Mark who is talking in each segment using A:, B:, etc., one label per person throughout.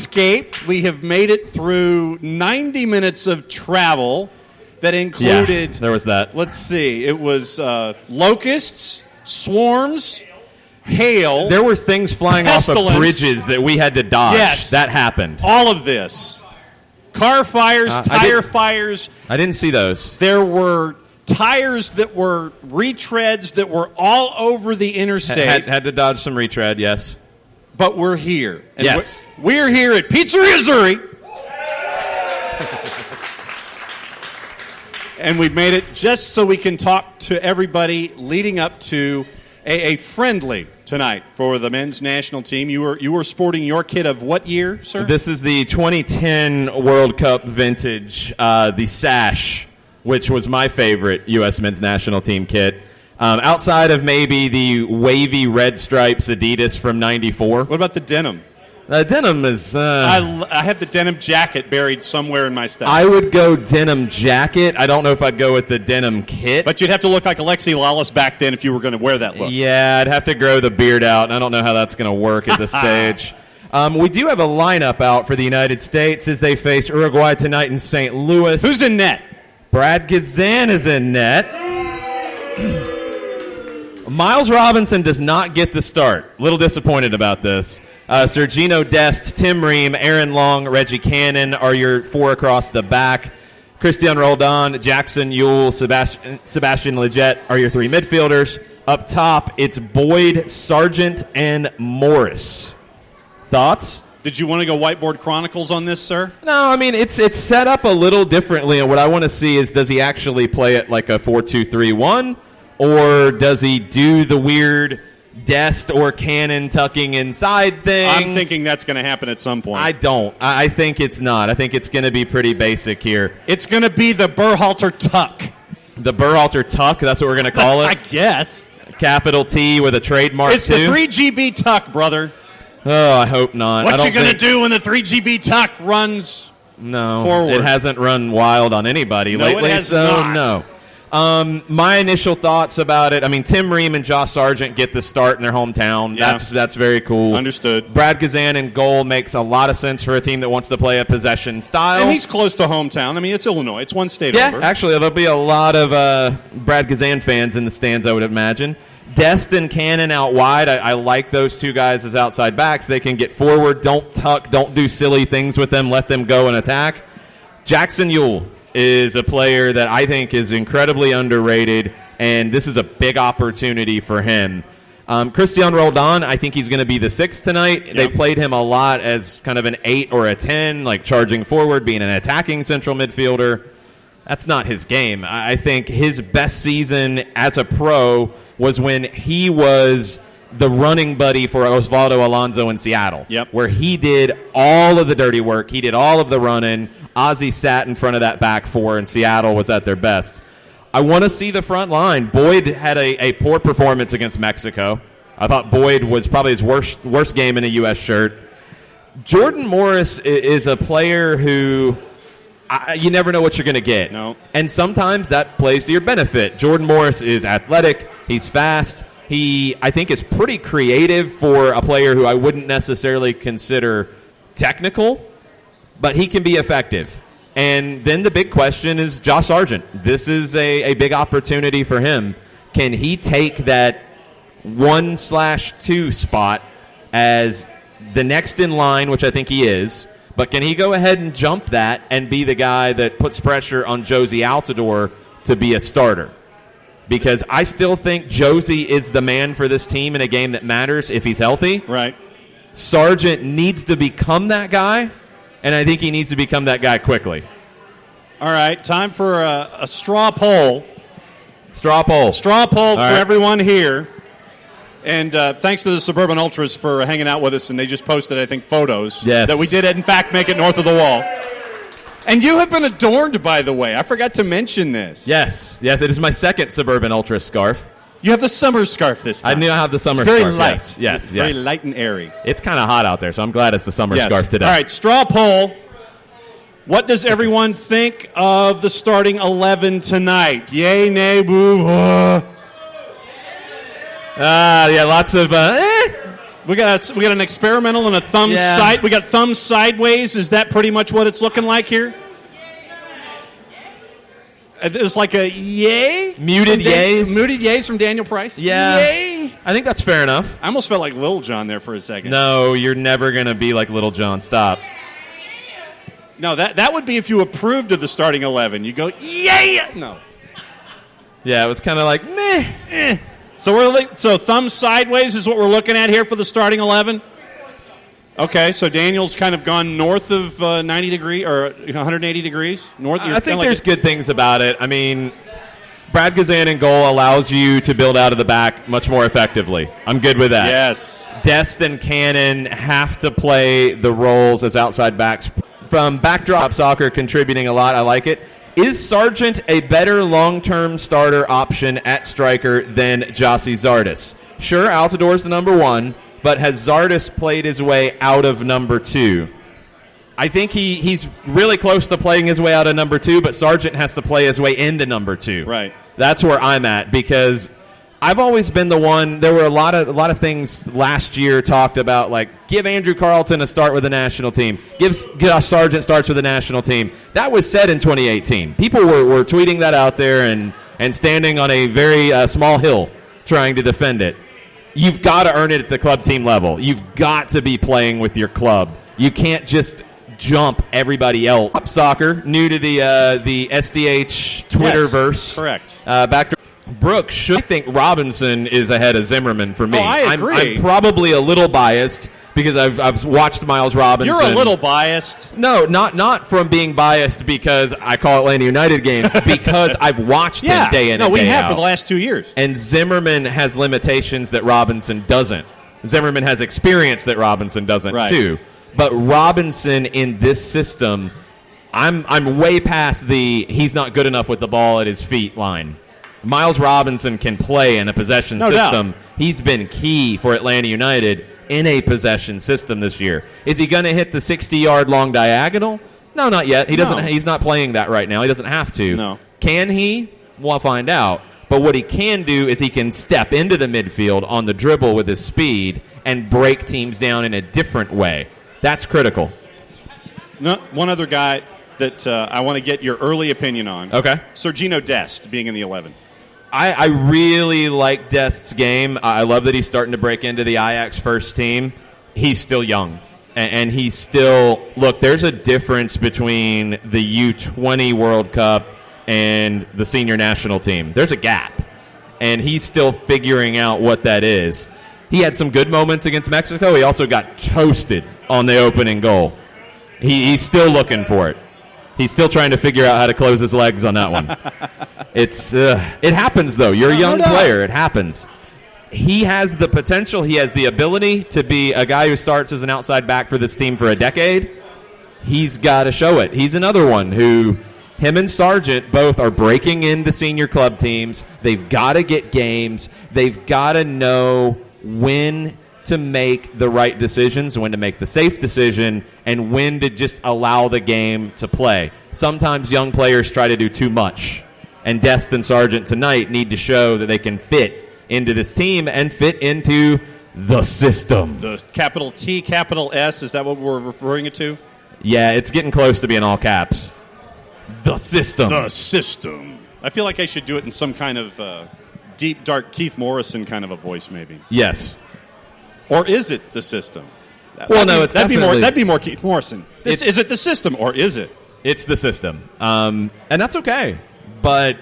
A: escaped. We have made it through 90 minutes of travel that included...
B: Yeah, there was that.
A: Let's see. It was locusts, swarms, hail.
B: There were things flying
A: pestilence.
B: off of bridges that we had to dodge.
A: Yes.
B: That happened.
A: All of this. Car fires, tire fires.
B: I didn't see those.
A: There were tires that were retreads that were all over the interstate.
B: Had to dodge some retread, yes.
A: But we're here. And
B: yes.
A: We're here at Pizzeria Azzurri. And we've made it just so we can talk to everybody leading up to a friendly tonight for the men's national team. You were sporting your kit of what year, sir?
B: This is the 2010 World Cup vintage, the sash, which was my favorite U.S. men's national team kit. Outside of maybe the wavy red stripes Adidas from '94.
A: What about the denim?
B: Denim is...
A: I have the denim jacket buried somewhere in my stuff.
B: I would go denim jacket. I don't know if I'd go with the denim kit.
A: But you'd have to look like Alexi Lawless back then if you were going to wear that look.
B: Yeah, I'd have to grow the beard out, and I don't know how that's going to work at this stage. We do have a lineup out for the United States as they face Uruguay tonight in St. Louis.
A: Who's in net?
B: Brad Gazan is in net. Miles Robinson does not get the start. A little disappointed about this. Sergino Dest, Tim Ream, Aaron Long, Reggie Cannon are your four across the back. Christian Roldan, Jackson Ewell, Sebastian Leggett are your three midfielders. Up top, it's Boyd, Sargent, and Morris. Thoughts?
A: Did you want to go Whiteboard Chronicles on this, sir?
B: No, I mean, it's set up a little differently, and what I want to see is, does he actually play it like a 4-2-3-1, or does he do the weird Dest or Cannon tucking inside thing?
A: I'm thinking that's going to happen at some point.
B: I don't. I think it's not. I think it's going to be pretty basic here.
A: It's going to be the Berhalter tuck.
B: The Berhalter tuck, that's what we're going to call it?
A: I guess.
B: Capital T with a trademark,
A: it's the 3GB tuck, brother.
B: Oh, I hope not.
A: What you going to do when the 3GB tuck runs forward?
B: It hasn't run wild on anybody lately,
A: it has
B: so
A: not.
B: No. My initial thoughts about it, I mean, Tim Ream and Josh Sargent get the start in their hometown.
A: Yeah.
B: That's very cool.
A: Understood.
B: Brad Gazan in goal makes a lot of sense for a team that wants to play a possession style.
A: And he's close to hometown. I mean, it's Illinois. It's one state over.
B: Yeah, actually, there'll be a lot of Brad Gazan fans in the stands, I would imagine. Destin Cannon out wide. I like those two guys as outside backs. They can get forward. Don't tuck. Don't do silly things with them. Let them go and attack. Jackson Ewell is a player that I think is incredibly underrated, and this is a big opportunity for him. Christian Roldan, I think he's going to be the 6 tonight. Yep. They've played him a lot as kind of an 8 or a 10, like charging forward, being an attacking central midfielder. That's not his game. I think his best season as a pro was when he was the running buddy for Osvaldo Alonso in Seattle, where he did all of the dirty work. He did all of the running. Ozzy sat in front of that back four, and Seattle was at their best. I want to see the front line. Boyd had a poor performance against Mexico. I thought Boyd was probably his worst game in a U.S. shirt. Jordan Morris is a player who you never know what you're going to get.
A: No.
B: And sometimes that plays to your benefit. Jordan Morris is athletic. He's fast. He, I think, is pretty creative for a player who I wouldn't necessarily consider technical, but he can be effective. And then the big question is Josh Sargent. This is a big opportunity for him. Can he take that 1/2 spot as the next in line, which I think he is, but can he go ahead and jump that and be the guy that puts pressure on Josie Altidore to be a starter? Because I still think Josie is the man for this team in a game that matters if he's healthy.
A: Right.
B: Sargent needs to become that guy, and I think he needs to become that guy quickly.
A: All right, time for a straw poll.
B: Straw poll.
A: Straw poll for
B: right.
A: everyone here. And thanks to the Suburban Ultras for hanging out with us, and they just posted, I think, photos that we did, in fact, make it north of the wall. And you have been adorned, by the way. I forgot to mention this.
B: Yes, it is my second Suburban Ultra scarf.
A: You have the summer scarf this time.
B: I knew I have the summer
A: it's very
B: scarf.
A: Light.
B: Yes.
A: Very light and airy.
B: It's kind of hot out there, so I'm glad it's the summer scarf today.
A: All right, straw poll. What does everyone think of the starting 11 tonight? Yay, nay, boo.
B: Yeah, lots of
A: We got an experimental and a thumb side. We got thumb sideways. Is that pretty much what it's looking like here? It's like a yay?
B: Muted yays?
A: Muted yays from Daniel Price?
B: Yeah.
A: Yay?
B: I think that's fair enough.
A: I almost felt like Lil Jon there for a second.
B: No, you're never going to be like Little John. Stop.
A: No, that would be if you approved of the starting 11. You go, yay! No.
B: Yeah, it was kind of like, meh.
A: So thumb sideways is what we're looking at here for the starting 11? Okay, so Daniel's kind of gone north of 90 degrees or 180 degrees. North.
B: I think there's good things about it. I mean, Brad Gazan in goal allows you to build out of the back much more effectively. I'm good with that.
A: Yes.
B: Dest and Cannon have to play the roles as outside backs. From backdrop soccer contributing a lot, I like it. Is Sargent a better long-term starter option at striker than Jossie Zardes? Sure, Altidor's the number one, but has Zardes played his way out of number two? I think he's really close to playing his way out of number two, but Sargent has to play his way into number two.
A: Right.
B: That's where I'm at, because I've always been the one. There were a lot of things last year talked about, like give Andrew Carlton a start with the national team, give Josh Sargent starts with the national team. That was said in 2018. People were tweeting that out there and standing on a very small hill trying to defend it. You've got to earn it at the club team level. You've got to be playing with your club. You can't just jump everybody else. Up soccer, new to the SDH Twitterverse.
A: Yes, correct.
B: Back to Brooks. I think Robinson is ahead of Zimmerman for me.
A: Oh, I agree.
B: I'm probably a little biased because I've watched Miles Robinson.
A: You're a little biased.
B: No, not from being biased because I call Atlanta United games, because I've watched him day in and day out.
A: No, we have for the last 2 years.
B: And Zimmerman has limitations that Robinson doesn't. Zimmerman has experience that Robinson doesn't too. But Robinson in this system, I'm way past the he's not good enough with the ball at his feet line. Miles Robinson can play in a possession system.
A: Doubt.
B: He's been key for Atlanta United in a possession system this year. Is he going to hit the 60-yard long diagonal? No, not yet. He doesn't. He's not playing that right now. He doesn't have to.
A: No.
B: Can he? We'll find out. But what he can do is he can step into the midfield on the dribble with his speed and break teams down in a different way. That's critical.
A: No, one other guy that I want to get your early opinion on.
B: Okay.
A: Sergino Dest being in the 11.
B: I really like Dest's game. I love that he's starting to break into the Ajax first team. He's still young. And he's still, look, there's a difference between the U20 World Cup and the senior national team. There's a gap. And he's still figuring out what that is. He had some good moments against Mexico. He also got toasted on the opening goal. He's still looking for it. He's still trying to figure out how to close his legs on that one. It happens, though. You're a young player. It happens. He has the potential. He has the ability to be a guy who starts as an outside back for this team for a decade. He's got to show it. He's another one who, him and Sargent both are breaking into senior club teams. They've got to get games. They've got to know when to make the right decisions, when to make the safe decision, and when to just allow the game to play. Sometimes young players try to do too much, and Dest and Sargent tonight need to show that they can fit into this team and fit into the system.
A: The capital T, capital S, is that what we're referring it to?
B: Yeah, it's getting close to being all caps. The system.
A: The system. I feel like I should do it in some kind of deep, dark Keith Morrison kind of a voice, maybe.
B: Yes.
A: Or is it the system?
B: That'd
A: be more Keith Morrison. Is it the system, or is it?
B: It's the system. And that's okay. But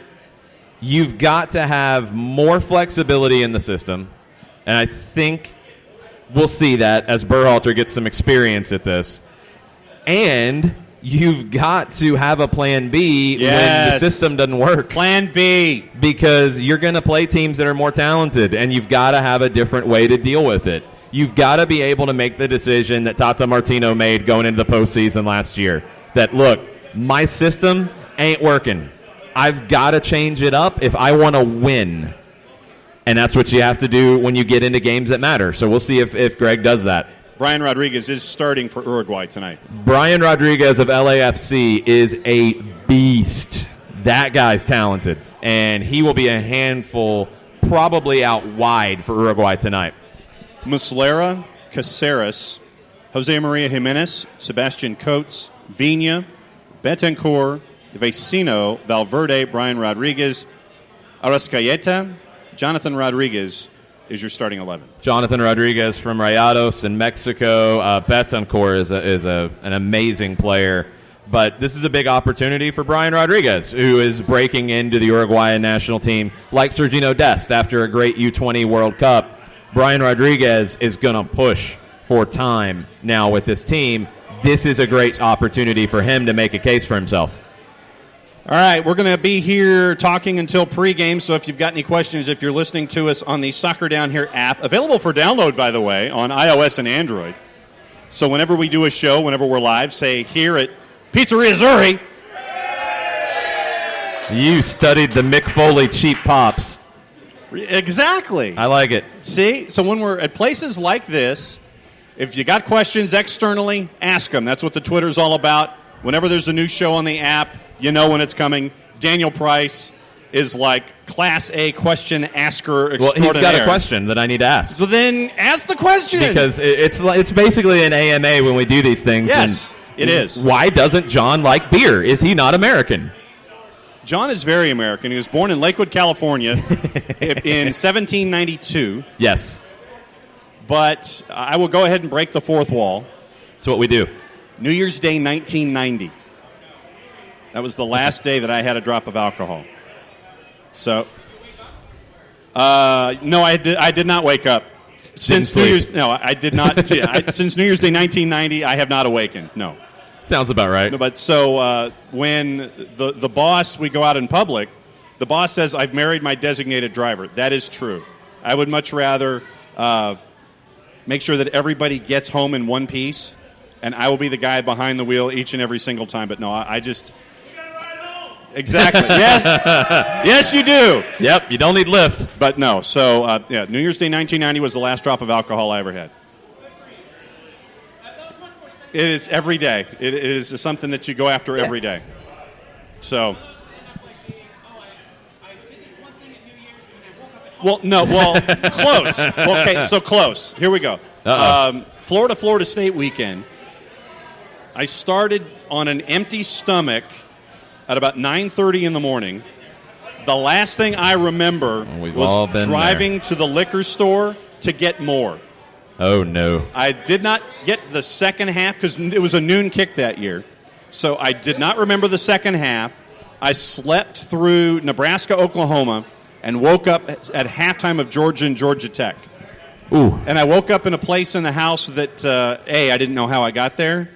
B: you've got to have more flexibility in the system. And I think we'll see that as Berhalter gets some experience at this. And you've got to have a plan B when the system doesn't work.
A: Plan B.
B: Because you're going to play teams that are more talented, and you've got to have a different way to deal with it. You've got to be able to make the decision that Tata Martino made going into the postseason last year. That, look, my system ain't working. I've got to change it up if I want to win. And that's what you have to do when you get into games that matter. So we'll see if Greg does that.
A: Brian Rodriguez is starting for Uruguay tonight.
B: Brian Rodriguez of LAFC is a beast. That guy's talented. And he will be a handful probably out wide for Uruguay tonight.
A: Muslera, Caceres, Jose Maria Jimenez, Sebastian Coates, Vina, Betancourt, Vecino, Valverde, Brian Rodriguez, Arrascaeta, Jonathan Rodriguez is your starting 11.
B: Jonathan Rodriguez from Rayados in Mexico. Betancourt is an amazing player. But this is a big opportunity for Brian Rodriguez, who is breaking into the Uruguayan national team like Sergino Dest after a great U20 World Cup. Brian Rodriguez is going to push for time now with this team. This is a great opportunity for him to make a case for himself.
A: All right, we're going to be here talking until pregame, so if you've got any questions, if you're listening to us on the Soccer Down Here app, available for download, by the way, on iOS and Android. So whenever we do a show, whenever we're live, say here at Pizzeria Azzurri.
B: You studied the Mick Foley cheap pops.
A: Exactly.
B: I like it.
A: See? So when we're at places like this, if you got questions externally, ask them. That's what the Twitter's all about. Whenever there's a new show on the app, you know when it's coming. Daniel Price is like Class A question asker extraordinaire.
B: Well, he's got a question that I need to ask.
A: So then ask the question.
B: Because it's basically an AMA when we do these things.
A: Yes, it is.
B: Why doesn't John like beer? Is he not American?
A: John is very American. He was born in Lakewood, California in 1792.
B: Yes.
A: But I will go ahead and break the fourth wall.
B: That's what we do.
A: New Year's Day, 1990. That was the last day that I had a drop of alcohol. So, no, I did not wake up. Since New Year's, no, I did not. Since New Year's Day, 1990, I have not awakened. No.
B: Sounds about right.
A: No, but so when the boss, we go out in public, the boss says, I've married my designated driver. That is true. I would much rather make sure that everybody gets home in one piece, and I will be the guy behind the wheel each and every single time. But no, I just... Exactly. Yes. Yes, you do.
B: Yep, you don't need lift.
A: But no, so, New Year's Day 1990 was the last drop of alcohol I ever had. It is every day. It is something that you go after every day. So... Well, no, close. Okay, so close. Here we go. Florida State weekend. I started on an empty stomach at about 9:30 in the morning. The last thing I remember was driving to the liquor store to get more.
B: Oh, no.
A: I did not get the second half because it was a noon kick that year. So I did not remember the second half. I slept through Nebraska, Oklahoma, and woke up at halftime of Georgia and Georgia Tech.
B: Ooh.
A: And I woke up in a place in the house that, A, I didn't know how I got there,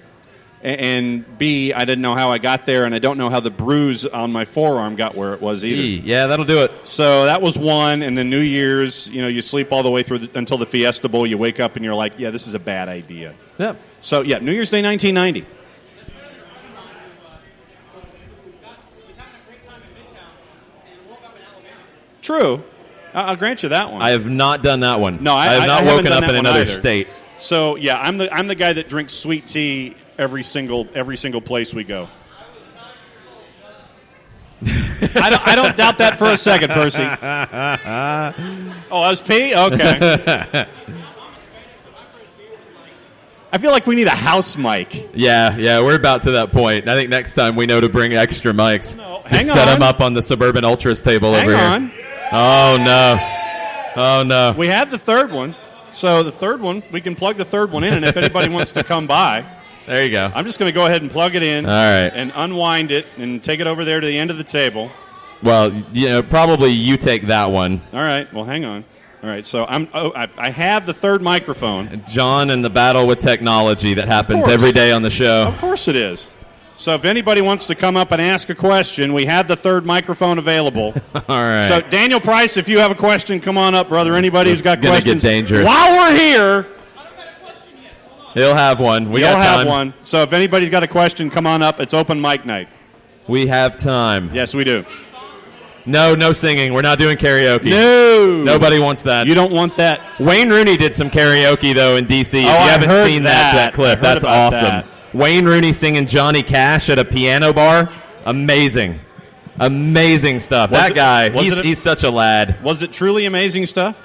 A: and B, I didn't know how I got there, and I don't know how the bruise on my forearm got where it was either.
B: Yeah, that'll do it.
A: So that was one, and then New Year's, you sleep all the way through until the Fiesta Bowl. You wake up and you're like, yeah, this is a bad idea.
B: Yeah.
A: So, New Year's Day 1990. True. I'll grant you that one.
B: I have not done that one.
A: No,
B: I have not woken up in another state.
A: So, I'm the guy that drinks sweet tea every single place we go. I don't doubt that for a second, Percy. Oh, that was pee? Okay. I feel like we need a house mic.
B: Yeah, we're about to that point. I think next time we know to bring extra mics.
A: Hang on.
B: Set them up on the Suburban Ultras table over here.
A: Hang on.
B: Oh, no.
A: We have the third one. So the third one, we can plug the third one in, and if anybody wants to come by.
B: There you go.
A: I'm just going to go ahead and plug it in.
B: All right.
A: And unwind it and take it over there to the end of the table.
B: Well, probably you take that one.
A: All right. Well, hang on. All right. So I have the third microphone.
B: John and the battle with technology that happens every day on the show.
A: Of course it is. So if anybody wants to come up and ask a question, we have the third microphone available.
B: All right.
A: So Daniel Price, if you have a question, come on up, brother. Anybody who's got questions.
B: Get dangerous.
A: While we're here.
B: He'll have one.
A: He'll have one. So if anybody's got a question, come on up. It's open mic night.
B: We have time.
A: Yes, we do.
B: No singing. We're not doing karaoke.
A: No.
B: Nobody wants that.
A: You don't want that.
B: Wayne Rooney did some karaoke, though, in D.C. If you haven't seen that clip, that's awesome.
A: That.
B: Wayne Rooney singing Johnny Cash at a piano bar. Amazing Stuff. That guy, he's such a lad.
A: Was it truly amazing stuff?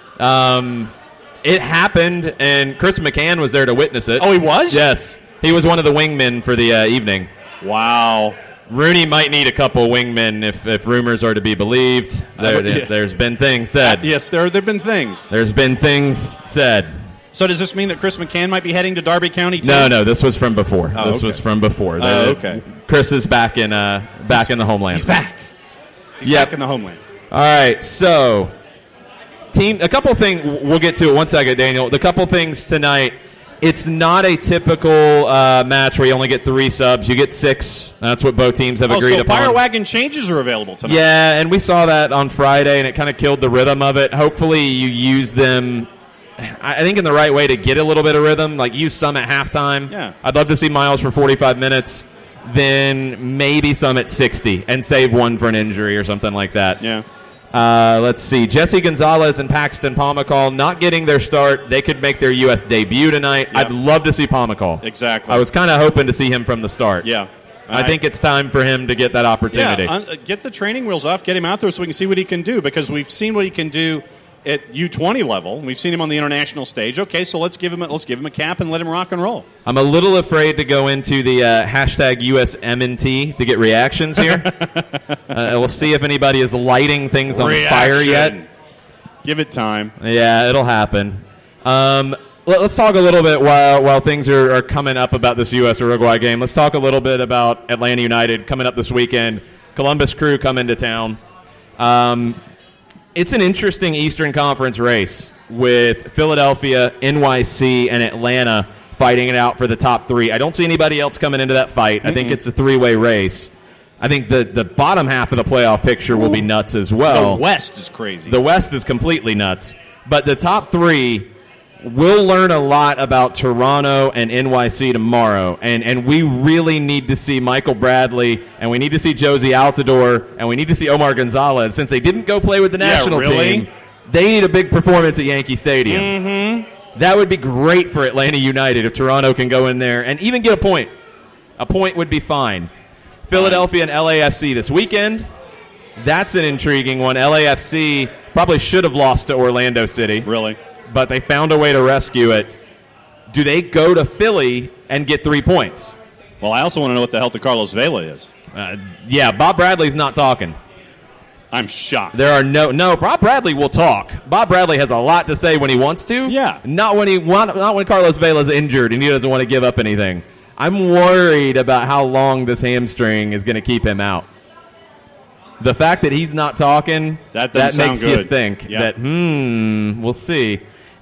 B: It happened, and Chris McCann was there to witness it.
A: Oh, he was?
B: Yes. He was one of the wingmen for the evening.
A: Wow.
B: Rooney might need a couple wingmen if rumors are to be believed. There's been things said.
A: Yes, there have been things.
B: There's been things said.
A: So does this mean that Chris McCann might be heading to Darby County too?
B: No, this was from before.
A: This
B: was from before.
A: Okay.
B: Chris is back in the homeland.
A: He's back. He's back in the homeland.
B: All right, so a couple things. We'll get to it one second, Daniel. The couple things tonight. It's not a typical match where you only get 3 subs. You get 6. That's what both teams have agreed
A: so
B: upon.
A: Fire Wagon changes are available tonight.
B: Yeah, and we saw that on Friday, and it kind of killed the rhythm of it. Hopefully you use them, I think, in the right way to get a little bit of rhythm. Like, use some at halftime.
A: Yeah.
B: I'd love to see Miles for 45 minutes, then maybe some at 60, and save one for an injury or something like that.
A: Yeah.
B: Let's see. Jesse Gonzalez and Paxton Pomacall not getting their start. They could make their U.S. debut tonight. Yep. I'd love to see Pomacall.
A: Exactly.
B: I was kind of hoping to see him from the start.
A: Yeah.
B: I think it's time for him to get that opportunity.
A: Yeah, get the training wheels off, get him out there so we can see what he can do, because we've seen what he can do at U20 level. We've seen him on the international stage. Okay, so let's give him a cap and let him rock and roll.
B: I'm a little afraid to go into the hashtag USMNT to get reactions here. We'll see if anybody is lighting things on fire yet.
A: Give it time.
B: Yeah, it'll happen. Let's talk a little bit while things are coming up about this U.S.-Uruguay game. Let's talk a little bit about Atlanta United coming up this weekend. Columbus Crew come into town. It's an interesting Eastern Conference race with Philadelphia, NYC, and Atlanta fighting it out for the top 3. I don't see anybody else coming into that fight. I think it's a 3-way race. I think the bottom half of the playoff picture will be nuts as well.
A: The West is crazy.
B: The West is completely nuts. But the top 3, we'll learn a lot about Toronto and NYC tomorrow. And we really need to see Michael Bradley, and we need to see Josie Altidore, and we need to see Omar Gonzalez. Since they didn't go play with the national team, they need a big performance at Yankee Stadium. Mm-hmm. That would be great for Atlanta United if Toronto can go in there and even get a point. A point would be fine. Philadelphia and LAFC this weekend. That's an intriguing one. LAFC probably should have lost to Orlando City.
A: Really?
B: But they found a way to rescue it. Do they go to Philly and get 3 points?
A: Well, I also want to know what the hell the Carlos Vela is.
B: Yeah, Bob Bradley's not talking.
A: I'm shocked.
B: There are no. Bob Bradley will talk. Bob Bradley has a lot to say when he wants to.
A: Yeah.
B: Not when Carlos Vela's injured and he doesn't want to give up anything. I'm worried about how long this hamstring is going to keep him out. The fact that he's not talking, that makes you think that, we'll see.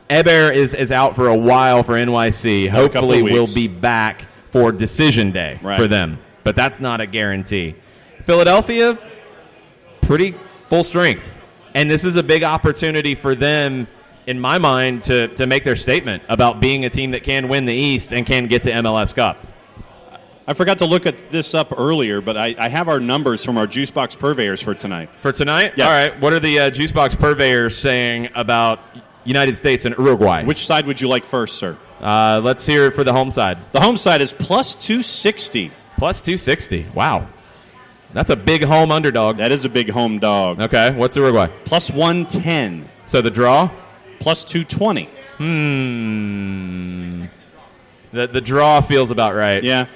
B: Eber is out for a while for NYC. Hopefully we'll be back for decision day for them. But that's not a guarantee. Philadelphia, pretty full strength. And this is a big opportunity for them, in my mind, to make their statement about being a team that can win the East and can get to MLS Cup.
A: I forgot to look at this up earlier, but I have our numbers from our Juicebox purveyors for tonight.
B: For tonight?
A: Yes.
B: All right. What are the Juicebox purveyors saying about United States and Uruguay?
A: Which side would you like first, sir?
B: Let's hear it for the home side.
A: The home side is plus 260.
B: Plus 260. Wow. That's a big home underdog.
A: That is a big home dog.
B: Okay. What's Uruguay?
A: Plus 110.
B: So the draw?
A: Plus 220.
B: The draw feels about right.
A: Yeah.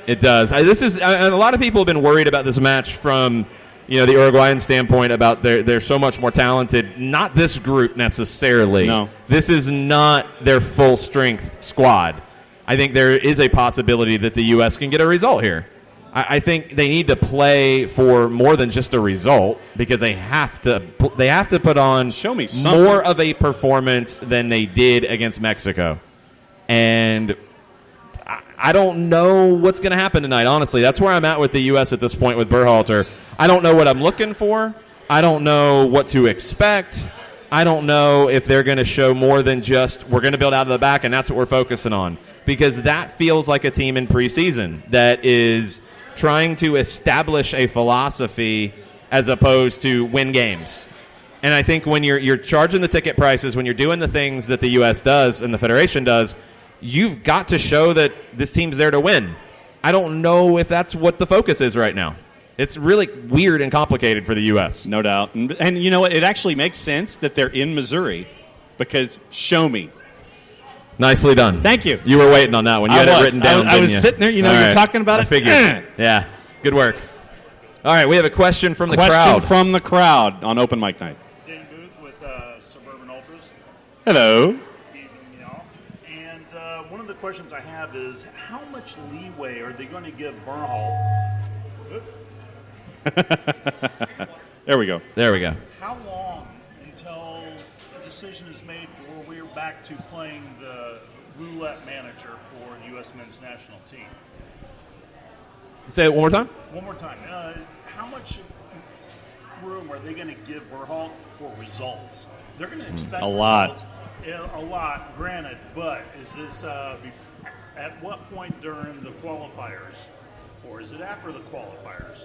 B: It does. A lot of people have been worried about this match from, the Uruguayan standpoint about they're so much more talented. Not this group necessarily.
A: No.
B: This is not their full strength squad. I think there is a possibility that the U.S. can get a result here. I think they need to play for more than just a result because they have to put on more of a performance than they did against Mexico. And I don't know what's going to happen tonight, honestly. That's where I'm at with the U.S. at this point with Berhalter. I don't know what I'm looking for. I don't know what to expect. I don't know if they're going to show more than just we're going to build out of the back and that's what we're focusing on. Because that feels like a team in preseason that is trying to establish a philosophy as opposed to win games. And I think when you're charging the ticket prices, when you're doing the things that the U.S. does and the Federation does, you've got to show that this team's there to win. I don't know if that's what the focus is right now. It's really weird and complicated for the U.S.
A: No doubt. And you know what? It actually makes sense that they're in Missouri because show me.
B: Nicely done.
A: Thank you.
B: You were waiting on that one. You had it written down.
A: I was sitting there. You're talking about it.
B: I figured. Yeah. Good work. All right. We have a question from the crowd.
A: Question from the crowd on open mic night.
C: Dan Booth with Suburban Ultras.
A: Hello.
C: Good evening, y'all. And one of the questions I have is, how much leeway are they going to give Bernhal?
A: There we go.
B: There we go.
C: How long until a decision is made where we're back to playing the roulette manager for U.S. men's national team?
B: Say it one more time.
C: One more time. How much room are they going to give Bernhal for results? They're going to expect
A: a lot.
C: Results. Yeah, a lot, granted, but is this at what point during the qualifiers, or is it after the qualifiers?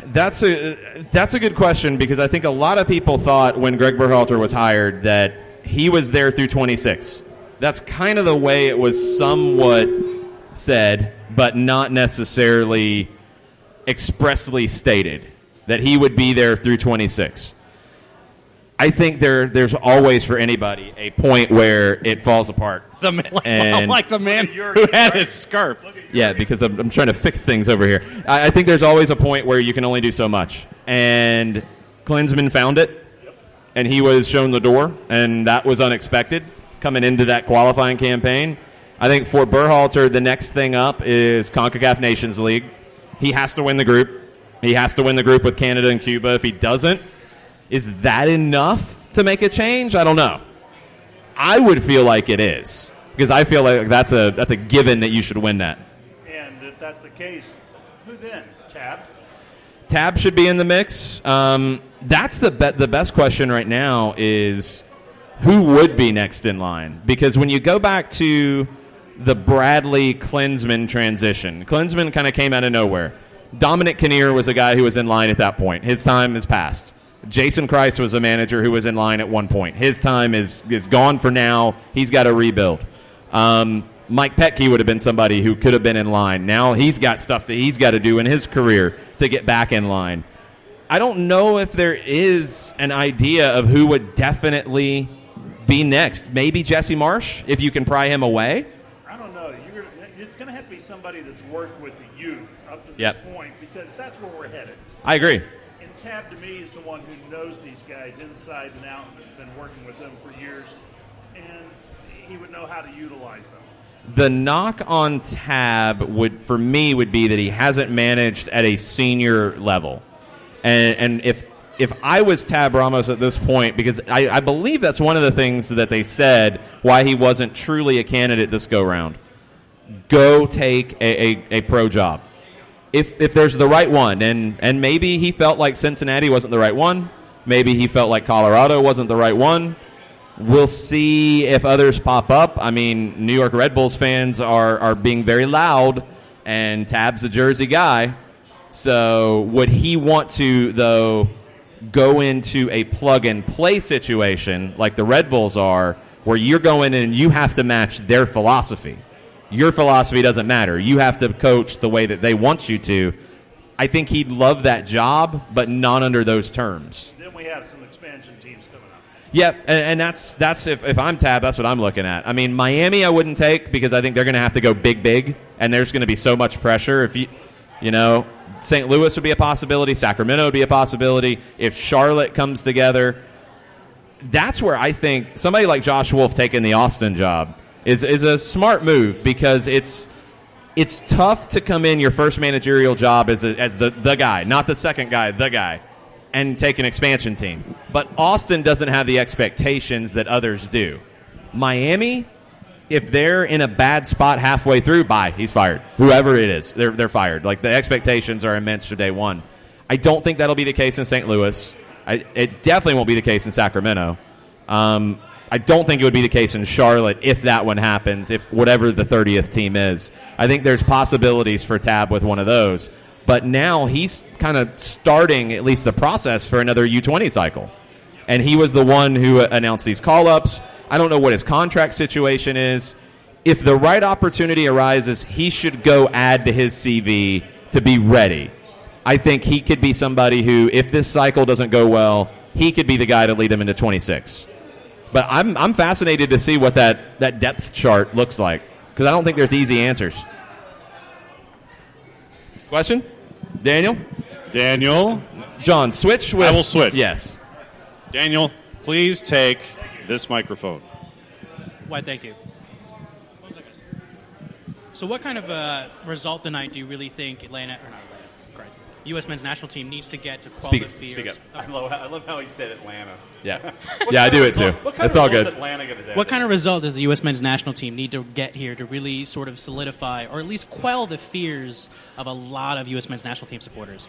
B: That's a good question, because I think a lot of people thought when Greg Berhalter was hired that he was there through 26. That's kind of the way it was somewhat said, but not necessarily expressly stated, that he would be there through 26. I think there's always for anybody a point where it falls apart.
A: Like the man who had his scarf.
B: Yeah, because I'm trying to fix things over here. I think there's always a point where you can only do so much. And Klinsmann found it, and he was shown the door, and that was unexpected coming into that qualifying campaign. I think for Berhalter, the next thing up is CONCACAF Nations League. He has to win the group. He has to win the group with Canada and Cuba. If he doesn't, is that enough to make a change? I don't know. I would feel like it is, because I feel like that's a given that you should win that.
C: And if that's the case, who then? Tab?
B: Tab should be in the mix. That's the best question right now is who would be next in line? Because when you go back to the Bradley-Klinsmann transition, Klinsmann kind of came out of nowhere. Dominic Kinnear was a guy who was in line at that point. His time has passed. Jason Kreis was a manager who was in line at one point. His time is gone for now. He's got to rebuild. Mike Petke would have been somebody who could have been in line. Now he's got stuff that he's got to do in his career to get back in line. I don't know if there is an idea of who would definitely be next. Maybe Jesse Marsh, if you can pry him away.
C: I don't know. It's going to have to be somebody that's worked with the youth up to this point, because that's where we're headed.
B: I agree.
C: And Tab, to me, is the one who knows these guys inside and out and has been working with them for years, and he would know how to utilize them.
B: The knock on Tab would be that he hasn't managed at a senior level. And if I was Tab Ramos at this point, because I believe that's one of the things that they said why he wasn't truly a candidate this go-round. Go take a pro job. If there's the right one, and maybe he felt like Cincinnati wasn't the right one, maybe he felt like Colorado wasn't the right one. We'll see if others pop up. I mean, New York Red Bulls fans are being very loud, and Tab's a Jersey guy. So would he want to, though, go into a plug-and-play situation like the Red Bulls are, where you're going in and you have to match their philosophy? Your philosophy doesn't matter. You have to coach the way that they want you to. I think he'd love that job, but not under those terms.
C: Then we have some expansion teams coming up.
B: Yep, and that's if I'm Tab, that's what I'm looking at. I mean, Miami I wouldn't take, because I think they're going to have to go big, and there's going to be so much pressure. If you know, St. Louis would be a possibility, Sacramento would be a possibility. If Charlotte comes together, that's where I think somebody like Josh Wolf taking the Austin job is a smart move, because it's tough to come in your first managerial job as the guy, not the second guy, the guy, and take an expansion team. But Austin doesn't have the expectations that others do. Miami, if they're in a bad spot halfway through, bye, he's fired. Whoever it is, they're fired. Like, the expectations are immense for day one. I don't think that'll be the case in St. Louis. It definitely won't be the case in Sacramento. I don't think it would be the case in Charlotte if that one happens, if whatever the 30th team is. I think there's possibilities for Tab with one of those. But now he's kind of starting at least the process for another U20 cycle. And he was the one who announced these call-ups. I don't know what his contract situation is. If the right opportunity arises, he should go add to his CV to be ready. I think he could be somebody who, if this cycle doesn't go well, he could be the guy to lead him into 26. But I'm fascinated to see what that depth chart looks like, because I don't think there's easy answers. Question? Daniel? John, switch with...
A: I will switch.
B: Yes.
A: Daniel, please take this microphone.
D: Why, thank you. So what kind of result tonight do you really think U.S. men's national team needs to get to quell the fears?
B: Speak up.
A: I love how he said Atlanta.
B: Yeah. Yeah, I do it too. It's all good.
D: What kind of result does the U.S. men's national team need to get here to really sort of solidify or at least quell the fears of a lot of U.S. men's national team supporters?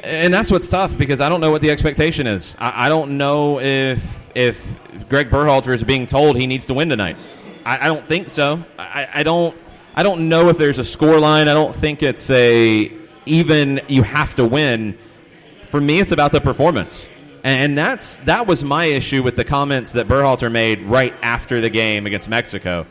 B: And that's what's tough, because I don't know what the expectation is. I don't know if Greg Berhalter is being told he needs to win tonight. I don't think so. I don't know if there's a score line. I don't think it's even you have to win. For me, it's about the performance. And that was my issue with the comments that Berhalter made right after the game against Mexico.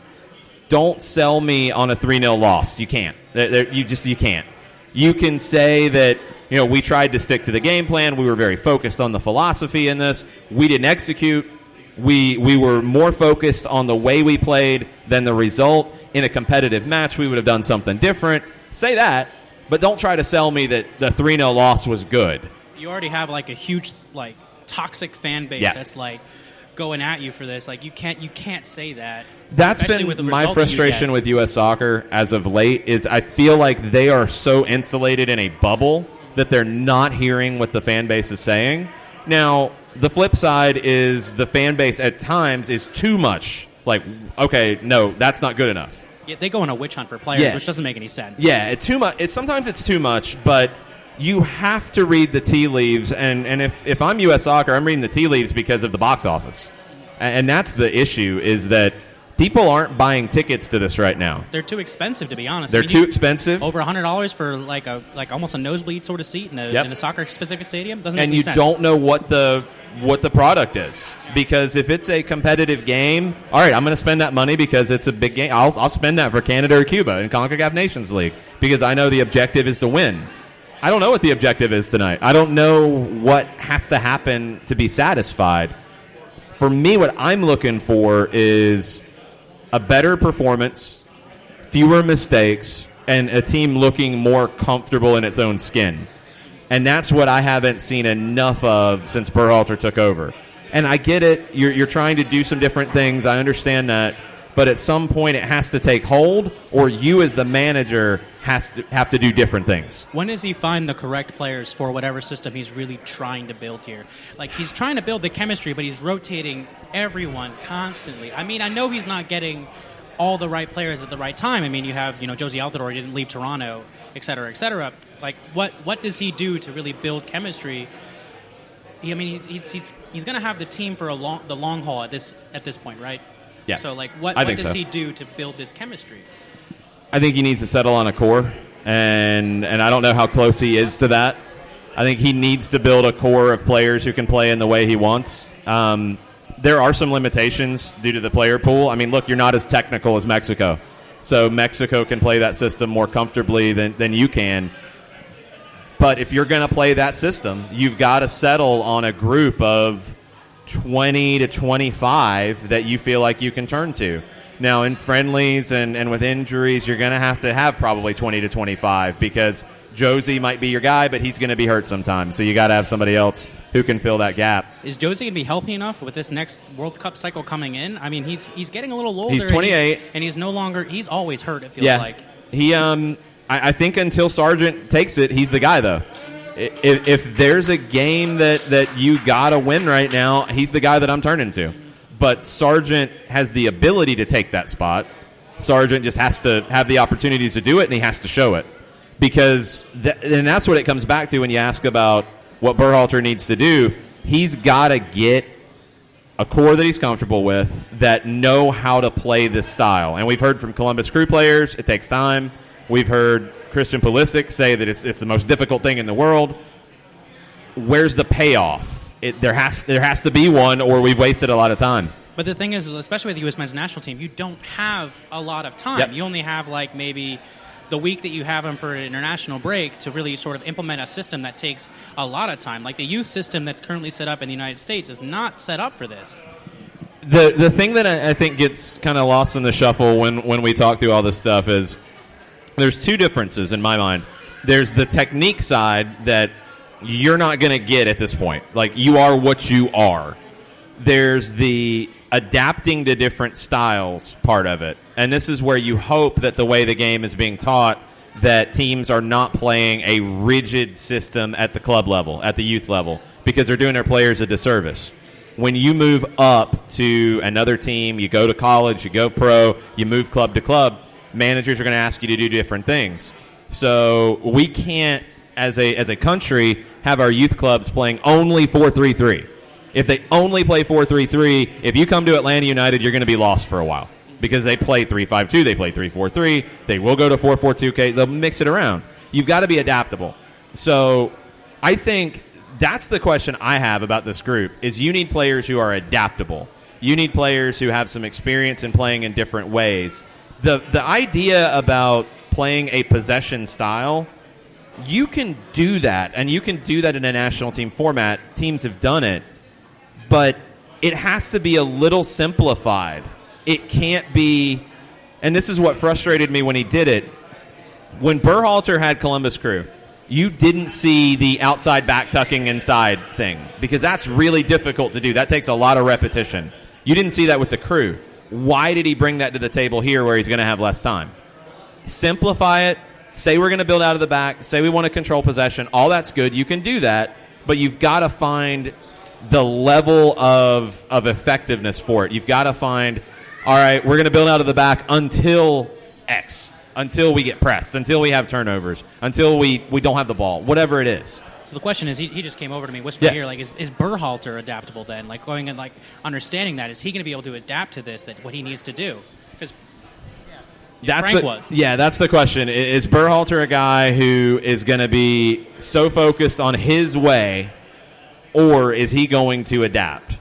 B: Don't sell me on a 3-0 loss. You can't. You can't. You can say that, we tried to stick to the game plan. We were very focused on the philosophy in this. We didn't execute. We were more focused on the way we played than the result. In a competitive match, we would have done something different. Say that, but don't try to sell me that the 3-0 loss was good.
D: You already have a huge toxic fan base that's going at you for this. You can't say that.
B: That's been my frustration with U.S. soccer as of late. Is I feel like they are so insulated in a bubble that they're not hearing what the fan base is saying. Now, the flip side is the fan base at times is too much. Okay, no, that's not good enough.
D: Yeah, they go on a witch hunt for players, which doesn't make any sense.
B: Yeah, it's too much. Sometimes it's too much, but you have to read the tea leaves. And if I'm U.S. Soccer, I'm reading the tea leaves because of the box office. And that's the issue, is that people aren't buying tickets to this right now.
D: They're too expensive, to be honest.
B: They're too expensive.
D: Over $100 for almost a nosebleed sort of seat in a soccer-specific stadium? Doesn't make any sense.
B: And you don't know what the product is. Because if it's a competitive game, all right, I'm going to spend that money because it's a big game. I'll spend that for Canada or Cuba in CONCACAF Nations League because I know the objective is to win. I don't know what the objective is tonight. I don't know what has to happen to be satisfied. For me, what I'm looking for is a better performance, fewer mistakes, and a team looking more comfortable in its own skin. And that's what I haven't seen enough of since Berhalter took over. And I get it. You're trying to do some different things. I understand that. But at some point it has to take hold, or you as the manager have to do different things.
D: When does he find the correct players for whatever system he's really trying to build here? He's trying to build the chemistry, but he's rotating everyone constantly. I know he's not getting all the right players at the right time. You have, Josie Altidore didn't leave Toronto, et cetera, et cetera. What does he do to really build chemistry? He's going to have the team for the long haul at this point, right?
B: Yeah.
D: So, what does he do to build this chemistry?
B: I think he needs to settle on a core, and I don't know how close he is to that. I think he needs to build a core of players who can play in the way he wants. There are some limitations due to the player pool. Look, you're not as technical as Mexico, so Mexico can play that system more comfortably than you can. But if you're going to play that system, you've got to settle on a group of 20 to 25 that you feel like you can turn to. Now, in friendlies and with injuries, you're going to have probably 20 to 25 because Josie might be your guy, but he's going to be hurt sometimes. So you got to have somebody else who can fill that gap.
D: Is Josie going to be healthy enough with this next World Cup cycle coming in? He's getting a little older.
B: He's 28.
D: And he's no longer – he's always hurt, it feels like.
B: He I think until Sargent takes it, he's the guy, though. If there's a game that you got to win right now, he's the guy that I'm turning to. But Sargent has the ability to take that spot. Sargent just has to have the opportunities to do it, and he has to show it. Because and that's what it comes back to when you ask about what Berhalter needs to do. He's got to get a core that he's comfortable with that know how to play this style. And we've heard from Columbus Crew players, it takes time. We've heard Christian Pulisic say that it's the most difficult thing in the world. Where's the payoff? There has to be one, or we've wasted a lot of time.
D: But the thing is, especially with the U.S. men's national team, you don't have a lot of time. Yep. You only have maybe the week that you have them for an international break to really sort of implement a system that takes a lot of time. The youth system that's currently set up in the United States is not set up for this.
B: The thing that I think gets kind of lost in the shuffle when we talk through all this stuff is there's two differences in my mind. There's the technique side that you're not going to get at this point. Like, you are what you are. There's the adapting to different styles part of it. And this is where you hope that the way the game is being taught, that teams are not playing a rigid system at the club level, at the youth level, because they're doing their players a disservice. When you move up to another team, you go to college, you go pro, you move club to club, managers are going to ask you to do different things. So we can't, as a country, have our youth clubs playing only 4-3-3. If they only play 4-3-3, if you come to Atlanta United, you're going to be lost for a while because they play 3-5-2, they play 3-4-3, they will go to 4-4-2, they'll mix it around. You've got to be adaptable. So I think that's the question I have about this group, is you need players who are adaptable. You need players who have some experience in playing in different ways. The idea about playing a possession style, you can do that, and you can do that in a national team format. Teams have done it, but it has to be a little simplified. It can't be, and this is what frustrated me when he did it. When Berhalter had Columbus Crew, you didn't see the outside back tucking inside thing because that's really difficult to do. That takes a lot of repetition. You didn't see that with the Crew. Why did he bring that to the table here where he's going to have less time? Simplify it. Say we're going to build out of the back. Say we want to control possession. All that's good. You can do that, but you've got to find the level of effectiveness for it. You've got to find, all right, we're going to build out of the back until X, until we get pressed, until we have turnovers, until we don't have the ball, whatever it is.
D: So the question is, he just came over to me, whispered here, like, is Berhalter adaptable then? Like, going and, like, understanding that, is he going to be able to adapt to this, that what he needs to do? Because Frank was. Yeah,
B: that's the question. Is Berhalter a guy who is going to be so focused on his way, or is he going to adapt?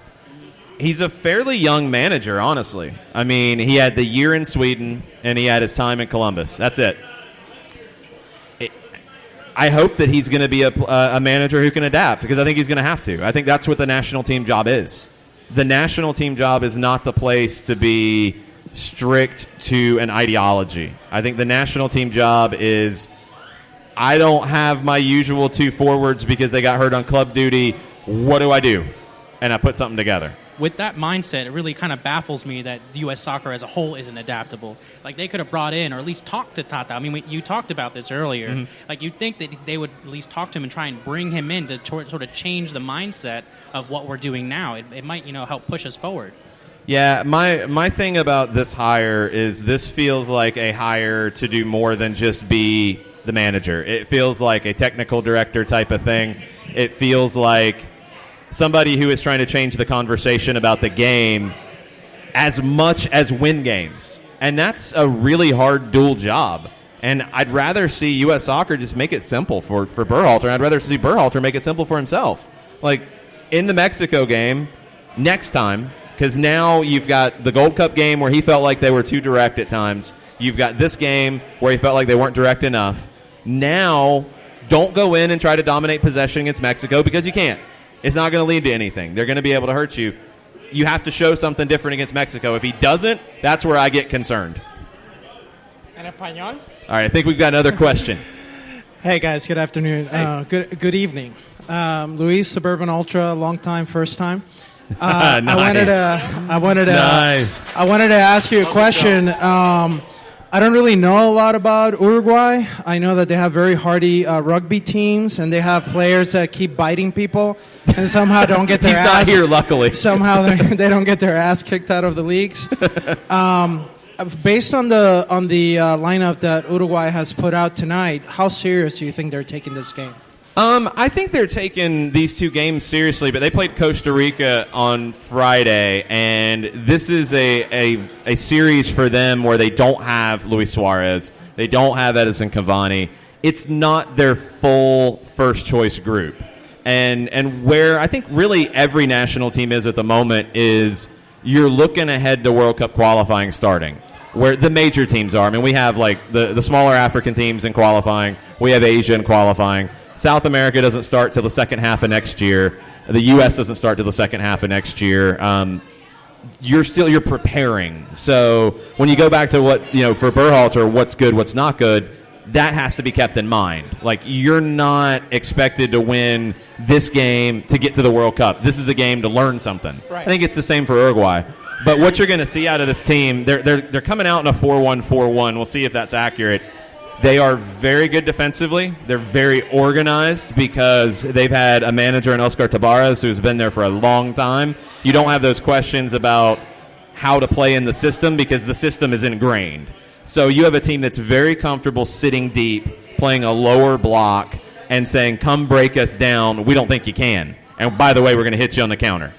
B: He's a fairly young manager, honestly. I mean, he had the year in Sweden, and he had his time in Columbus. That's it. I hope that he's going to be a manager who can adapt, because I think he's going to have to. I think that's what the national team job is. The national team job is not the place to be strict to an ideology. I think the national team job is, I don't have my usual two forwards because they got hurt on club duty. What do I do? And I put something together.
D: With that mindset, it really kind of baffles me that U.S. soccer as a whole isn't adaptable. Like, they could have brought in, or at least talked to Tata. I mean, you talked about this earlier. Mm-hmm. Like, you'd think that they would at least talk to him and try and bring him in to sort of change the mindset of what we're doing now. It might, help push us forward.
B: Yeah, my thing about this hire is this feels like a hire to do more than just be the manager. It feels like a technical director type of thing. It feels like somebody who is trying to change the conversation about the game as much as win games. And that's a really hard dual job. And I'd rather see U.S. Soccer just make it simple for Berhalter. I'd rather see Berhalter make it simple for himself. Like, in the Mexico game, next time, because now you've got the Gold Cup game where he felt like they were too direct at times. You've got this game where he felt like they weren't direct enough. Now, don't go in and try to dominate possession against Mexico, because you can't. It's not going to lead to anything. They're going to be able to hurt you. You have to show something different against Mexico. If he doesn't, that's where I get concerned.
E: En español?
B: All right, I think we've got another question.
E: Hey, guys. Good afternoon.
B: Hey.
E: Good evening. Luis, Suburban Ultra, long time, first time.
B: Nice.
E: I wanted to ask you a question. I don't really know a lot about Uruguay. I know that they have very hardy rugby teams, and they have players that keep biting people and somehow don't get their
B: ass. He's not here, luckily.
E: Somehow they don't get their ass kicked out of the leagues. Based on the lineup that Uruguay has put out tonight, how serious do you think they're taking this game?
B: I think they're taking these two games seriously, but they played Costa Rica on Friday, and this is a series for them where they don't have Luis Suarez, they don't have Edison Cavani. It's not their full first-choice group. And where I think really every national team is at the moment is you're looking ahead to World Cup qualifying starting, where the major teams are. I mean, we have like the smaller African teams in qualifying. We have Asia in qualifying. South America doesn't start till the second half of next year. The U.S. doesn't start till the second half of next year. you're preparing. So when you go back to what, for Berhalter, what's good, what's not good, that has to be kept in mind. Like, you're not expected to win this game to get to the World Cup. This is a game to learn something. Right. I think it's the same for Uruguay. But what you're going to see out of this team, they're coming out in a 4-1-4-1. We'll see if that's accurate. They are very good defensively. They're very organized because they've had a manager in Oscar Tabarez who's been there for a long time. You don't have those questions about how to play in the system because the system is ingrained. So you have a team that's very comfortable sitting deep, playing a lower block, and saying, come break us down. We don't think you can. And by the way, we're going to hit you on the counter.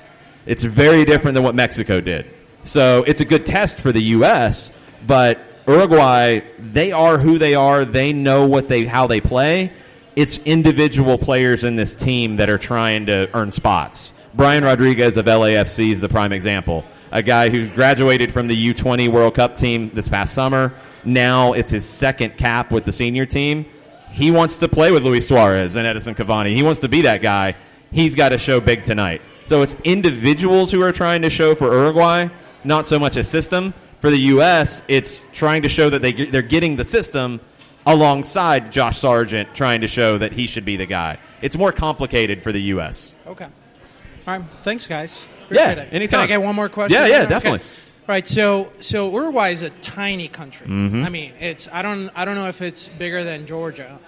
B: It's very different than what Mexico did. So it's a good test for the U.S., but Uruguay, they are who they are. They know how they play. It's individual players in this team that are trying to earn spots. Brian Rodriguez of LAFC is the prime example. A guy who graduated from the U20 World Cup team this past summer. Now it's his second cap with the senior team. He wants to play with Luis Suarez and Edison Cavani. He wants to be that guy. He's got to show big tonight. So it's individuals who are trying to show for Uruguay, not so much a system. For the U.S., it's trying to show that they're getting the system alongside Josh Sargent trying to show that he should be the guy. It's more complicated for the U.S.
E: Okay. All right. Thanks, guys. Appreciate it.
B: Anytime.
E: Can I get one more question?
B: Yeah, definitely.
E: Okay. All right. So Uruguay is a tiny country.
B: Mm-hmm.
E: I mean, I don't know if it's bigger than Georgia.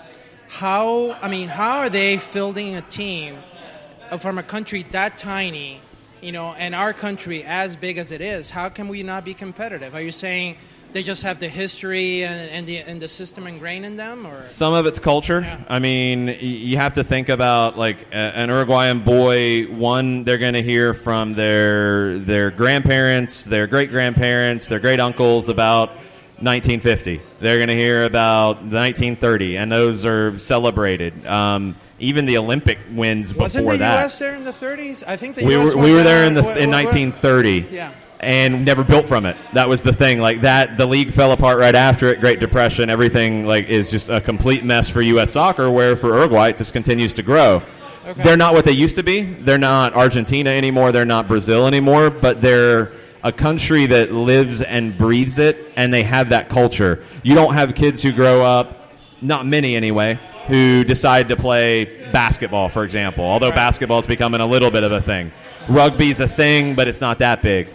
E: How are they fielding a team from a country that tiny? And our country as big as it is, how can we not be competitive? Are you saying they just have the history and the system ingrained in them? Or
B: some of it's culture. Yeah. I mean, you have to think about like an Uruguayan boy. One, they're going to hear from their grandparents, their great-grandparents, their great-uncles about 1950. They're going to hear about 1930, and those are celebrated. Even the Olympic wins before that.
E: Wasn't the U.S. there in the 30s? I think the
B: we
E: U.S.
B: we were there in 1930.
E: Yeah.
B: And never built from it. That was the thing. Like that, the league fell apart right after it. Great Depression. Everything is just a complete mess for U.S. soccer. Where for Uruguay, it just continues to grow. Okay. They're not what they used to be. They're not Argentina anymore. They're not Brazil anymore. But they're a country that lives and breathes it, and they have that culture. You don't have kids who grow up, not many anyway, who decide to play basketball, for example, although basketball is becoming a little bit of a thing. Rugby's a thing, but it's not that big.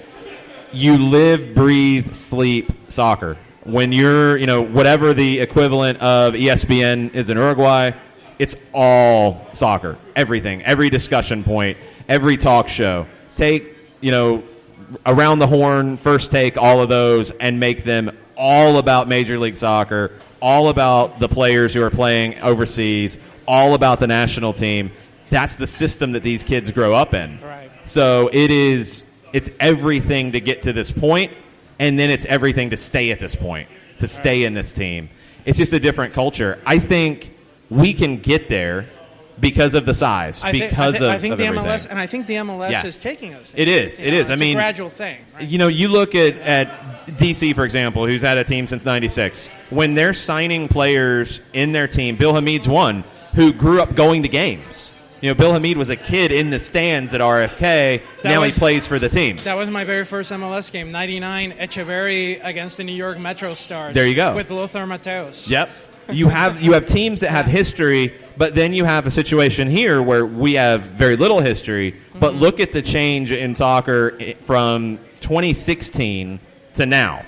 B: You live, breathe, sleep soccer. When you're, whatever the equivalent of ESPN is in Uruguay, it's all soccer. Everything, every discussion point, every talk show. Take, Around the Horn, First Take, all of those, and make them all about Major League Soccer, all about the players who are playing overseas, all about the national team. That's the system that these kids grow up in.
E: Right.
B: So it's everything to get to this point, and then it's everything to stay at this point, to stay in this team. It's just a different culture. I think we can get there because of the size,
E: I think the
B: MLS,
E: and I think the MLS is taking us there.
B: It is. It's
E: a gradual thing. Right?
B: You look at DC, for example, who's had a team since '96. When they're signing players in their team, Bill Hamid's one who grew up going to games. Bill Hamid was a kid in the stands at RFK. He plays for the team.
E: That was my very first MLS game, '99, Echeverry against the New York Metro Stars.
B: There you go.
E: With Lothar Matthäus.
B: Yep. You have teams that have history, but then you have a situation here where we have very little history. But look at the change in soccer from 2016 to now.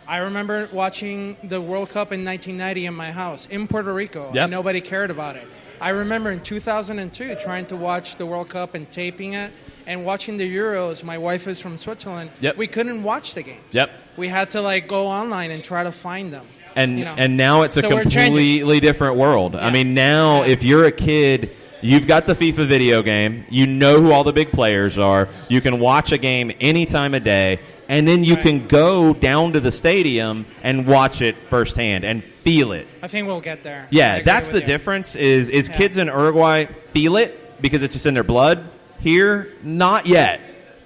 E: I remember watching the World Cup in 1990 in my house in Puerto Rico.
B: Yep.
E: And nobody cared about it. I remember in 2002 trying to watch the World Cup and taping it and watching the Euros. My wife is from Switzerland.
B: Yep.
E: We couldn't watch the games.
B: Yep.
E: We had to go online and try to find them.
B: And now it's a completely different world. Yeah. I mean, now if you're a kid, you've got the FIFA video game. You know who all the big players are. You can watch a game any time of day. And then you can go down to the stadium and watch it firsthand and feel it.
E: I think we'll get there.
B: Yeah, that's the difference is kids in Uruguay feel it because it's just in their blood. Here, not yet.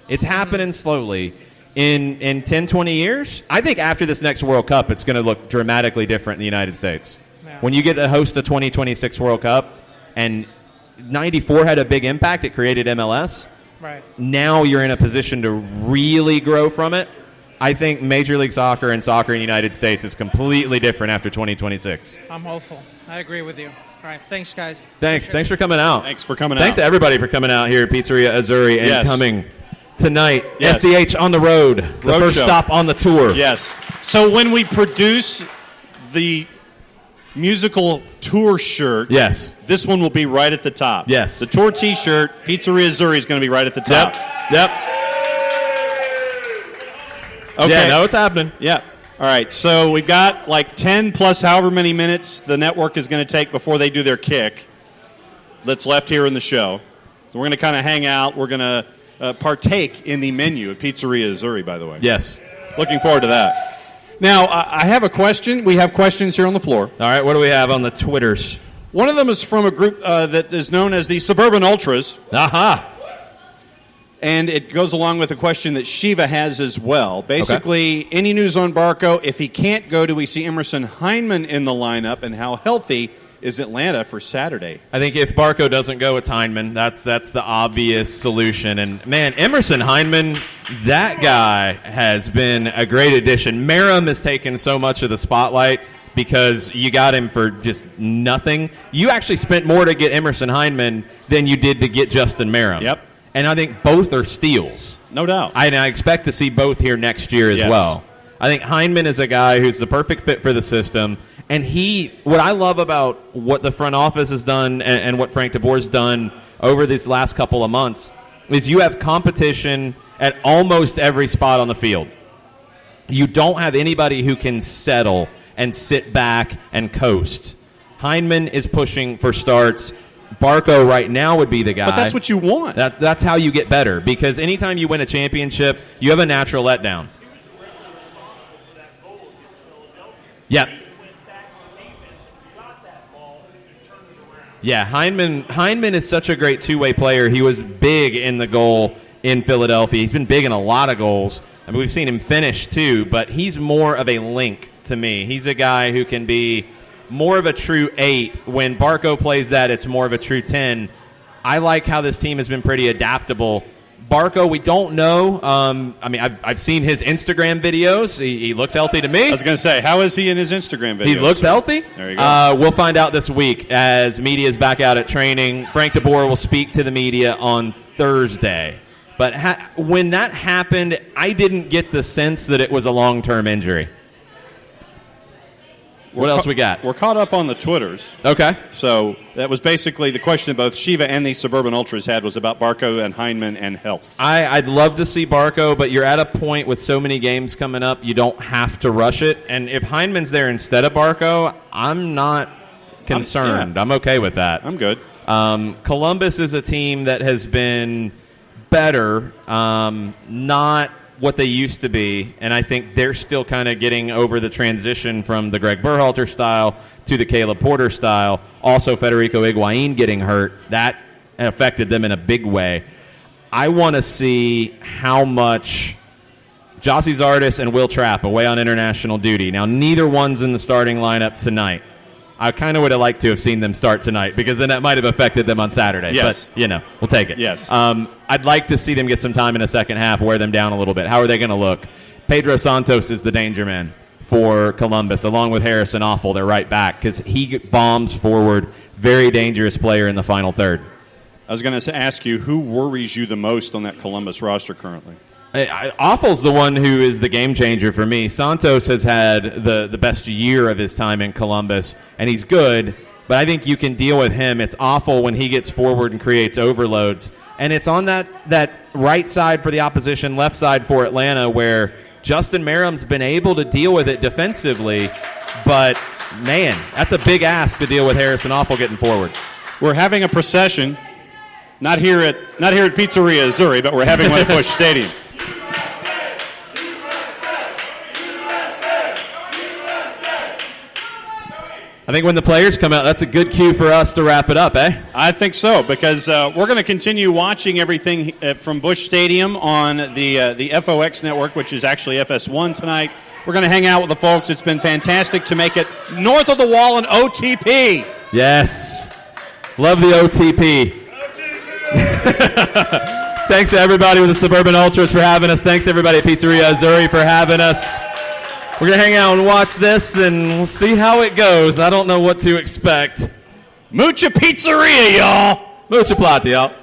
B: It's happening slowly. In 10, 20 years, I think after this next World Cup, it's going to look dramatically different in the United States. Yeah. When you get to host a 2026 World Cup, and 94 had a big impact, it created MLS.
E: Right.
B: Now you're in a position to really grow from it. I think Major League Soccer and soccer in the United States is completely different after 2026.
E: I'm hopeful. I agree with you. All right. Thanks, guys.
B: Thanks for coming out.
A: Thanks for coming out.
B: Thanks to everybody for coming out here at Pizzeria Azzurri and coming tonight.
A: Yes.
B: SDH on the road. The first
A: show.
B: stop on the tour.
A: Yes. So when we produce the musical tour shirt, this one will be right at the top.
B: Yes.
A: The tour T-shirt, Pizzeria Azzurri, is going to be right at the top.
B: Yep.
A: Okay.
B: Yeah, no, it's happening.
A: Yeah. All right. So we've got like 10 plus however many minutes the network is going to take before they do their kick that's left here in the show. So we're going to kind of hang out. We're going to partake in the menu at Pizzeria Azzurri, by the way.
B: Yes.
A: Looking forward to that. Now, I have a question. We have questions here on the floor.
B: All right, what do we have on the Twitters?
A: One of them is from a group that is known as the Suburban Ultras.
B: Aha!
A: And it goes along with a question that Shiva has as well. Basically, any news on Barco? If he can't go, do we see Emerson Hyndman in the lineup? And how healthy is Atlanta for Saturday?
B: I think if Barco doesn't go, it's Hyndman. That's the obvious solution. And, man, Emerson Hyndman, that guy has been a great addition. Merrim has taken so much of the spotlight because you got him for just nothing. You actually spent more to get Emerson Hyndman than you did to get Justin Merrim.
A: Yep.
B: And I think both are steals.
A: No doubt.
B: I expect to see both here next year as well. I think Hyndman is a guy who's the perfect fit for the system. And what I love about what the front office has done and what Frank DeBoer's done over these last couple of months is you have competition at almost every spot on the field. You don't have anybody who can settle and sit back and coast. Hyndman is pushing for starts. Barco right now would be the guy.
A: But that's what you want.
B: That's how you get better, because anytime you win a championship, you have a natural letdown. Yep. Yeah, Hyndman is such a great two-way player. He was big in the goal in Philadelphia. He's been big in a lot of goals. I mean, we've seen him finish too, but he's more of a link to me. He's a guy who can be more of a true 8. When Barco plays that, it's more of a true 10. I like how this team has been pretty adaptable. Barco, we don't know. I've seen his Instagram videos. He looks healthy to me.
A: I was going to say, how is he in his Instagram videos?
B: He looks healthy.
A: There you go.
B: We'll find out this week as media is back out at training. Frank DeBoer will speak to the media on Thursday. But when that happened, I didn't get the sense that it was a long-term injury. What else we got?
A: We're caught up on the Twitters.
B: Okay.
A: So that was basically the question both Shiva and the Suburban Ultras had was about Barco and Hyndman and health.
B: I'd love to see Barco, but you're at a point with so many games coming up, you don't have to rush it. And if Hyndman's there instead of Barco, I'm not concerned. I'm okay with that.
A: I'm good.
B: Columbus is a team that has been better, not what they used to be, and I think they're still kind of getting over the transition from the Greg Berhalter style to the Caleb Porter style. Also, Federico Higuain getting hurt. That affected them in a big way. I want to see how much Jossie Zardes and Will Trapp away on international duty. Now, neither one's in the starting lineup tonight. I kind of would have liked to have seen them start tonight because then that might have affected them on Saturday.
A: Yes.
B: But, we'll take it.
A: Yes.
B: I'd like to see them get some time in the second half, wear them down a little bit. How are they going to look? Pedro Santos is the danger man for Columbus, along with Harrison Offal. They're right back because he bombs forward. Very dangerous player in the final third.
A: I was going to ask you, who worries you the most on that Columbus roster currently?
B: Offal's the one who is the game changer for me. Santos has had the best year of his time in Columbus, and he's good, but I think you can deal with him. It's awful when he gets forward and creates overloads. And it's on that right side for the opposition, left side for Atlanta, where Justin Merrim's been able to deal with it defensively, but, man, that's a big ask to deal with Harrison Offal getting forward.
A: We're having a procession, not here at Pizzeria Azzurri, but we're having one at Busch Stadium.
B: I think when the players come out, that's a good cue for us to wrap it up, eh?
A: I think so, because we're going to continue watching everything from Busch Stadium on the FOX network, which is actually FS1 tonight. We're going to hang out with the folks. It's been fantastic to make it north of the wall in OTP.
B: Yes. Love the OTP. Thanks to everybody with the Suburban Ultras for having us. Thanks to everybody at Pizzeria Azzurri for having us. We're going to hang out and watch this, and we'll see how it goes. I don't know what to expect.
A: Mucha pizzeria, y'all.
B: Mucha plata, y'all.